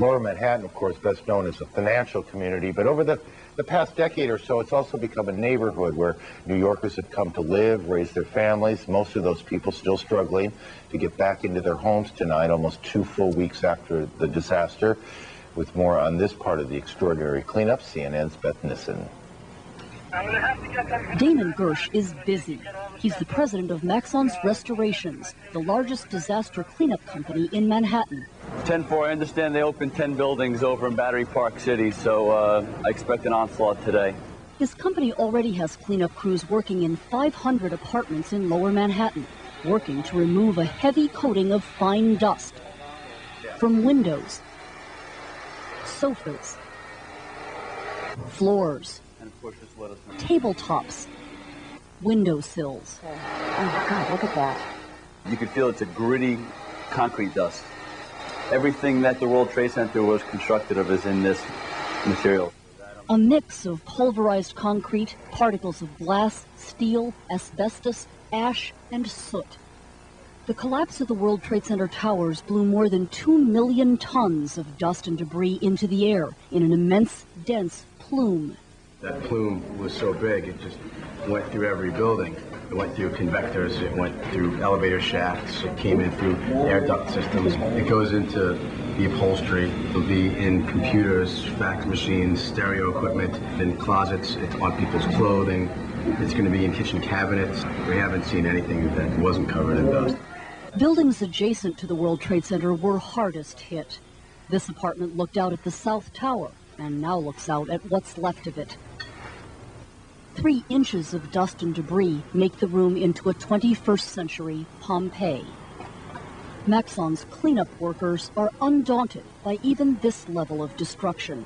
Lower Manhattan, of course, best known as a financial community, but over the past decade or so, it's also become a neighborhood where New Yorkers have come to live, raise their families. Most of those people still struggling to get back into their homes tonight, almost 2 full weeks after the disaster. With more on this part of the extraordinary cleanup, CNN's Beth Nissen. Damon Gersh is busy. He's the president of Maxons Restorations, the largest disaster cleanup company in Manhattan. 10-4, I understand they opened 10 buildings over in Battery Park City, so I expect an onslaught today. His company already has cleanup crews working in 500 apartments in Lower Manhattan, working to remove a heavy coating of fine dust from windows, sofas, floors, tabletops, windowsills. Oh, God, look at that. You can feel it's a gritty concrete dust. Everything that the World Trade Center was constructed of is in this material. A mix of pulverized concrete, particles of glass, steel, asbestos, ash, and soot. The collapse of the World Trade Center towers blew more than 2 million tons of dust and debris into the air in an immense, dense plume. That plume was so big, it just went through every building. It went through convectors, it went through elevator shafts, it came in through air duct systems. It goes into the upholstery, it'll be in computers, fax machines, stereo equipment, in closets, it's on people's clothing, it's going to be in kitchen cabinets. We haven't seen anything that wasn't covered in dust. Buildings adjacent to the World Trade Center were hardest hit. This apartment looked out at the South Tower and now looks out at what's left of it. 3 inches of dust and debris make the room into a 21st century Pompeii. Maxons cleanup workers are undaunted by even this level of destruction.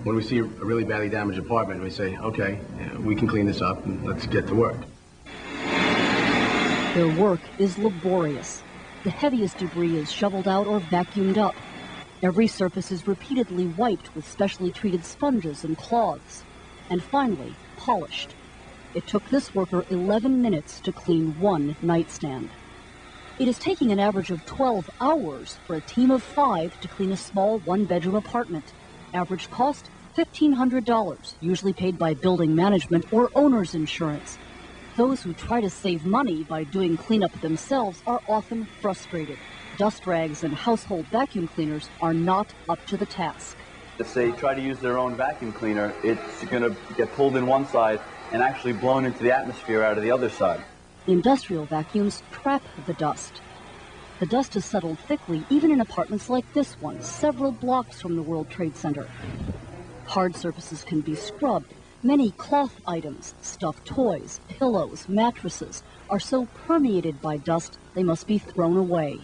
When we see a really badly damaged apartment, we say, okay, we can clean this up and let's get to work. Their work is laborious. The heaviest debris is shoveled out or vacuumed up. Every surface is repeatedly wiped with specially treated sponges and cloths, and finally polished. It took this worker 11 minutes to clean 1 nightstand. It is taking an average of 12 hours for a team of 5 to clean a small 1-bedroom apartment. Average cost, $1,500, usually paid by building management or owner's insurance. Those who try to save money by doing cleanup themselves are often frustrated. Dust rags and household vacuum cleaners are not up to the task. If they try to use their own vacuum cleaner, it's going to get pulled in one side and actually blown into the atmosphere out of the other side. Industrial vacuums trap the dust. The dust has settled thickly even in apartments like this one, several blocks from the World Trade Center. Hard surfaces can be scrubbed. Many cloth items, stuffed toys, pillows, mattresses, are so permeated by dust they must be thrown away.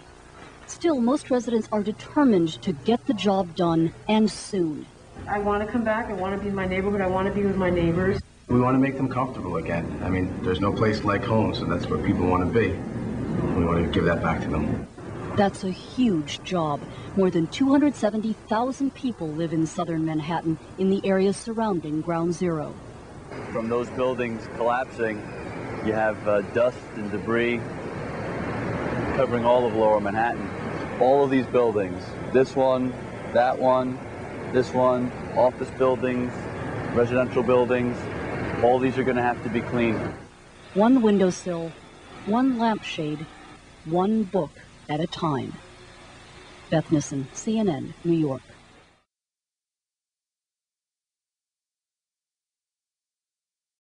Still, most residents are determined to get the job done, and soon. I want to come back. I want to be in my neighborhood. I want to be with my neighbors. We want to make them comfortable again. I mean, there's no place like home, so that's where people want to be. We want to give that back to them. That's a huge job. More than 270,000 people live in southern Manhattan in the areas surrounding Ground Zero. From those buildings collapsing, you have dust and debris covering all of Lower Manhattan. All of these buildings, this one, that one, this one, office buildings, residential buildings, all these are going to have to be cleaned. 1 windowsill, 1 lampshade, 1 book at a time. Beth Nissen, CNN, New York.